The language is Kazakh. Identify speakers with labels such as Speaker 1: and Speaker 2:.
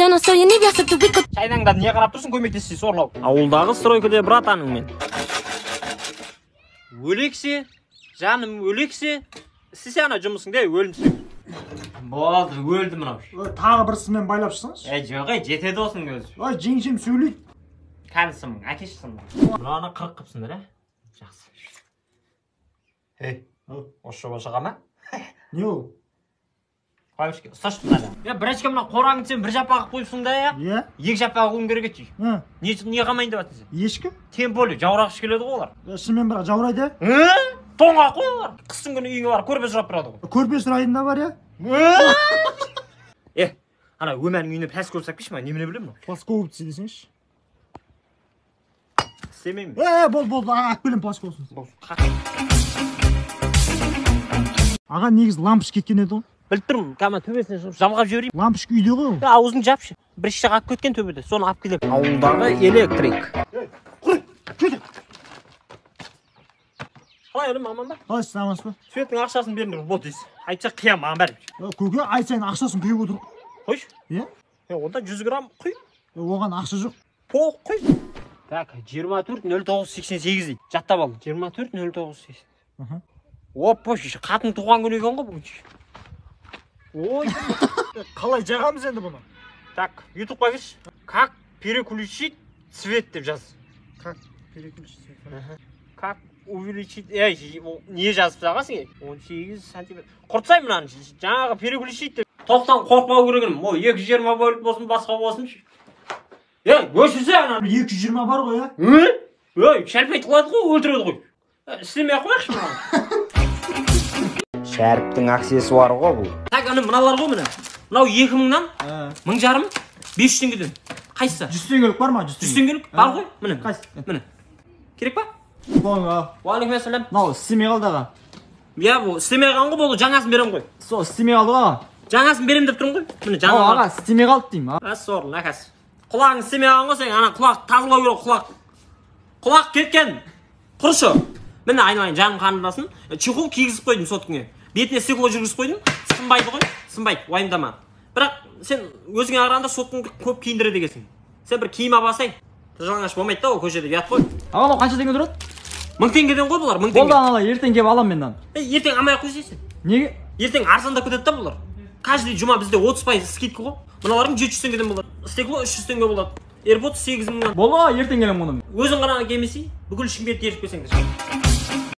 Speaker 1: Я на своей небе ты выкат.
Speaker 2: Шайнаңда не қарап тұрсың, көмектесші сорлау.
Speaker 3: Ауылдағы стройкада братаныңмен. Өлексе, жаным өлексе, сіз ана жұмысыңда өлімсің. Болды, өлді мынау.
Speaker 4: Тағы бір сымен байлап шықсаңыз.
Speaker 3: Жоқ, жетеді осының өзі.
Speaker 4: Жеңшем сөйлейді.
Speaker 3: Кәнісім, әкешісің. Мынаны 40 қыпсыңдар, ә? Жақсы.
Speaker 2: Осы жоба шыға ма?
Speaker 4: Не ол?
Speaker 3: Қойышке, ұсташы мынада. Бірәшке мына қораңын сен бір жаппағы қойыпсың да, ә?
Speaker 4: Иә?
Speaker 3: Екі жаппағы қойын керек еді. Не қамайын деп атсың сен?
Speaker 4: Ешкім?
Speaker 3: Тем более, жаурақшы келеді ғой олар.
Speaker 4: Шынымен бірақ жаурайды.
Speaker 3: Тоңға қой олар. Қыстың күні үйіңе бар, көрпе сұрап тұрады ғой.
Speaker 4: Көрпе сұрайында бар, я?
Speaker 3: Ана өмәнің үйіне пәс көрсек бейші ма? Неміне білем ма?
Speaker 4: Пласковыпцы десеңші.
Speaker 3: Істемеймін.
Speaker 4: Болды, ақ білем пласковысын. Аға негіз лампыш кеткен еді ғой.
Speaker 3: Біліп тұрмын, кәмі төбесіне жамғап жіберейін.
Speaker 4: Лампыш үйде ғой.
Speaker 3: Аузын жапшы. Бір іште қап кеткен төбеде, соны ап келіп. Ауылдағы электрик. Қалай өлім, аман ба?
Speaker 4: Қалай сіз амансыз ба?
Speaker 3: Светтің ақшасын беріңдер, бол дейсіз. Айтса қиям, маған бәрі.
Speaker 4: Көке, ай сайын ақшасын құйып отыр.
Speaker 3: Қойшы.
Speaker 4: Е?
Speaker 3: Онда 100 грамм құй.
Speaker 4: Оған ақша жоқ.
Speaker 3: Поқ құй. Так, 24.09.88 дейді. Жаттап ал. 24.09.88. Опа, қатын туған күні екен ғой бүгін. Ой.
Speaker 4: Қалай жағамыз енді бұны?
Speaker 3: Так, ютубқа кеш. Как переключить цвет деп жаз.
Speaker 4: Как переключить цвет?
Speaker 3: Как увеличить... не жазып жағасың? 18 сантиметр. Құртсай мұнаны, жаңағы переключить деп. Тоқтан қорқмау керегім. 220 бөліп болсын, басқа болсын. Өшірсе ана.
Speaker 4: 220 бар ғой, я?
Speaker 3: Шәрпей қылады ғой, өлтіреді ғой. Істемей қойықшы мұнаны.
Speaker 2: Шәріптің аксессуары ғой бұл.
Speaker 3: Так, аны мыналар ғой міне. Мынау 2000-нан 1000 500 теңгеден. Қайсысы?
Speaker 4: 100 теңгелік бар ма?
Speaker 3: 100 теңгелік бар ғой? Міне.
Speaker 4: Қайсы?
Speaker 3: Міне. Керек па?
Speaker 4: Уағалейкум
Speaker 3: ассалам.
Speaker 4: Мынау істемей қалды аға.
Speaker 3: Иә, бұл істемей қалған ғой, бұл жаңасын берем ғой.
Speaker 4: Сол істемей қалды аға.
Speaker 3: Жаңасын берем деп тұрмын ғой. Міне жаңа.
Speaker 4: Аға, істемей қалды деймін.
Speaker 3: Сорлы, әкәс. Құлағың істемей қалған ғой сен, ана құлақ тазалау керек, құлақ. Құлақ кеткен. Құрышы. Міне айналайын, жаным қарындасын. Чехол кигізіп қойдым соткіңе. Бетіне стекло жүргізіп қойдым. Сынбайды ғой. Сынбайды, уайымдама. Бірақ сен өзіңе қарағанда соткыңды көп киіндіреді екенсің. Сен бір киім алсаң, жалаңаш болмайды да, ол көшеде ұят қой.
Speaker 4: Аға, мынау қанша теңге тұрады?
Speaker 3: 1000 теңгеден ғой бұлар, 1000 теңге.
Speaker 4: Болды аналар, ертең келіп аламын мен.
Speaker 3: Ертең алмай ақ қойсайсың.
Speaker 4: Неге?
Speaker 3: Ертең арзандап кетеді да бұлар. Каждый жұма бізде 30% скидка ғой. Мыналарың 700 теңгеден болады. Стекло 300 теңге болады. AirPods 8000-нан.
Speaker 4: Болды, ертең келем оны.
Speaker 3: Өзің ғана келмесей, бүкіл Шымкентті ертіп келсеңдер.